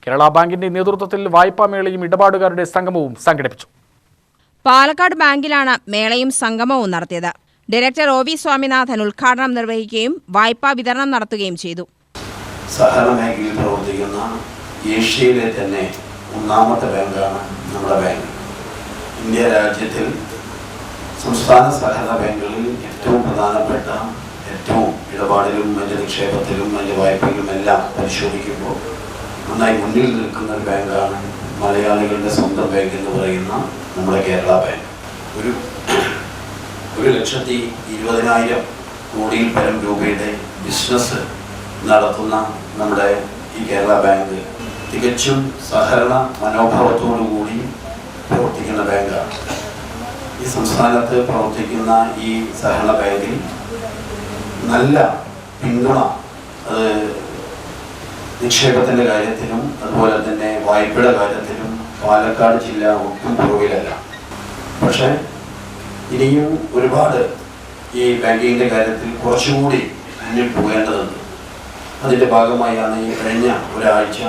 കേരള ബാങ്കിന്റെ നേതൃത്വത്തിൽ വായ്പാ മേളയും ഇടപാടുകാരുടെ സംഗമവും സംഘടിപ്പിച്ചു. പാലക്കാട് ബാങ്കിലാണ് മേളയും സംഗമവും നടത്തിയത്. ഡയറക്ടർ ഒ വി സ്വാമിനാഥൻ ഉദ്ഘാടനം നിർവഹിക്കുകയും വായ്പാ വിതരണം നടത്തുകയും ചെയ്തു. സഹകരണ മേഖലയിൽ പ്രവർത്തിക്കുന്ന ഏഷ്യയിലെ തന്നെ ഒന്നാമത്തെ ബാങ്കാണ് നമ്മുടെ ബാങ്ക്. ഇന്ത്യ രാജ്യത്തിൽ സംസ്ഥാന സഹകരണ ബാങ്കുകളിൽ ഏറ്റവും പ്രധാനപ്പെട്ട ഏറ്റവും ഇടപാടിലും മറ്റ് നിക്ഷേപത്തിലും മറ്റ് വായ്പയിലും എല്ലാം പരിശോധിക്കുമ്പോൾ നന്നായി മുന്നിൽ നിൽക്കുന്ന ഒരു ബാങ്കാണ് മലയാളികളുടെ സ്വന്തം ബാങ്ക് എന്ന് പറയുന്ന നമ്മുടെ കേരള ബാങ്ക്. 1,20,000 കോടിയിൽ പരം രൂപയുടെ ബിസിനസ് നടത്തുന്ന നമ്മുടെ ഈ കേരള ബാങ്ക് തികച്ചും സഹകരണ മനോഭാവത്തോടുകൂടി പ്രവർത്തിക്കുന്ന ബാങ്കാണ്. ഈ സംസ്ഥാനത്ത് പ്രവർത്തിക്കുന്ന ഈ സഹകരണ ബാങ്കിൽ നല്ല പിന്തുണ നിക്ഷേപത്തിൻ്റെ കാര്യത്തിലും അതുപോലെ തന്നെ വായ്പയുടെ കാര്യത്തിലും പാലക്കാട് ജില്ല ഒട്ടും പുറകിലല്ല. പക്ഷേ ഇനിയും ഒരുപാട് ഈ ബാങ്കിങ്ങിൻ്റെ കാര്യത്തിൽ കുറച്ചുകൂടി മുന്നിൽ പോകേണ്ടതുണ്ട്. അതിൻ്റെ ഭാഗമായാണ് ഈ കഴിഞ്ഞ ഒരാഴ്ച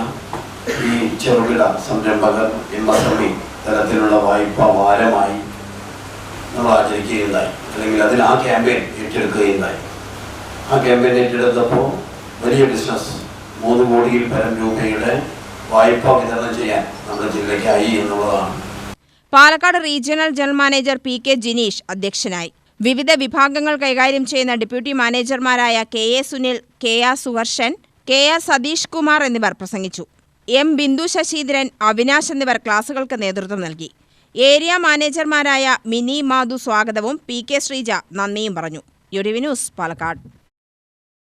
ഈ ചെറുകിട സംരംഭകർ MSME തലത്തിലുള്ള വായ്പ വാരമായി നമ്മൾ ആചരിക്കുകയുണ്ടായി, അല്ലെങ്കിൽ അതിൽ ആ ക്യാമ്പയിൻ ഏറ്റെടുക്കുകയുണ്ടായി. ആ ക്യാമ്പയിൻ ഏറ്റെടുത്തപ്പോൾ വലിയ ബിസിനസ് 3 കോടിയിൽ പരം രൂപയുടെ വായ്പ വിതരണം ചെയ്യാൻ നമ്മുടെ ജില്ലയ്ക്കായി എന്നുള്ളതാണ്. Palakkad regional general manager PK Jineesh അധ്യക്ഷനായി. വിവിധ വിഭാഗങ്ങൾ കൈകാര്യം ചെയ്യുന്ന ഡെപ്യൂട്ടി മാനേജർമാരായ KA Sunil, KR Suharshan, KR Satheesh Kumar എന്നിവർ പ്രസംഗിച്ചു. M ബിന്ദു ശശീന്ദ്രൻ, അവിനാശ് എന്നിവർ ക്ലാസുകൾക്ക് നേതൃത്വം നൽകി. ഏരിയ മാനേജർമാരായ മിനി മാധു സ്വാഗതവും PK ശ്രീജ നന്ദിയും പറഞ്ഞു. UTV news Palakkad.